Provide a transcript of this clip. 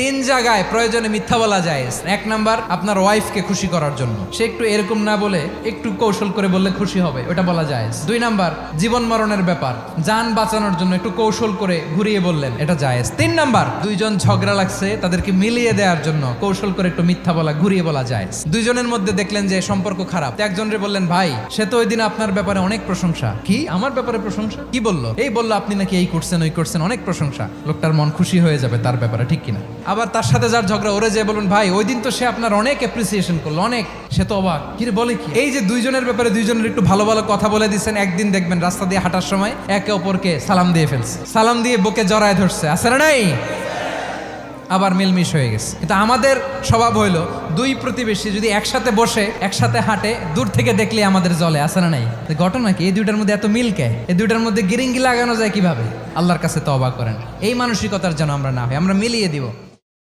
তিন জায়গায় প্রয়োজনে মিথ্যা বলা যায়। এক নাম্বার, আপনার ওয়াইফকে খুশি করার জন্য, সে একটু এরকম না বলে একটু কৌশল করে বললে খুশি হবে, ওটা বলা যায়। দুই নাম্বার, জীবন মরণের ব্যাপার, যান বাঁচানোর জন্য একটু কৌশল করে ঘুরিয়ে বললেন, এটা জায়েজ। তিন নাম্বার, দুইজন ঝগড়া লাগছে তাদেরকে মিলিয়ে দেওয়ার জন্য কৌশল করে একটু মিথ্যা বলা, ঘুরিয়ে বলা যায়। দুইজনের মধ্যে দেখলেন যে সম্পর্ক খারাপ, একজনরে বললেন, ভাই সে তো ওই দিন আপনার ব্যাপারে অনেক প্রশংসা। কি আমার ব্যাপারে প্রশংসা? কি বললো? এই বললো আপনি নাকি এই করছেন ওই করছেন, অনেক প্রশংসা। লোকটার মন খুশি হয়ে যাবে তার ব্যাপারে, ঠিক কিনা? আবার তার সাথে যার ঝগড়া, ওরে যে বলুন, ভাই ওই দিন তো সে আপনার অনেক অ্যাপ্রিসিয়েশন করলো, অনেক, সে তো অবাক, কি রে বলে কি? এই যে দুইজনের ব্যাপারে দুইজনের একটু ভালো ভালো কথা বলে দিচ্ছেন, একদিন দেখবেন রাস্তা দিয়ে হাঁটার সময় একে অপরকে সালাম দিয়ে ফেলছে, সালাম দিয়ে বুকে জড়ায় ধরছে, আছে না নাই? আবার মিলমিশ হয়ে গেছে। কিন্তু আমাদের স্বভাব হইলো, দুই প্রতিবেশী যদি একসাথে বসে একসাথে হাঁটে, দূর থেকে দেখলে আমাদের জলে, আছে না নাই? ঘটনা কি? এই দুইটার মধ্যে এত মিল কে? এই দুইটার মধ্যে গিরিঙ্গি লাগানো যায় কিভাবে? আল্লাহর কাছে তওবা করেন, এই মানসিকতার যেন আমরা না হয়, আমরা মিলিয়ে দিব।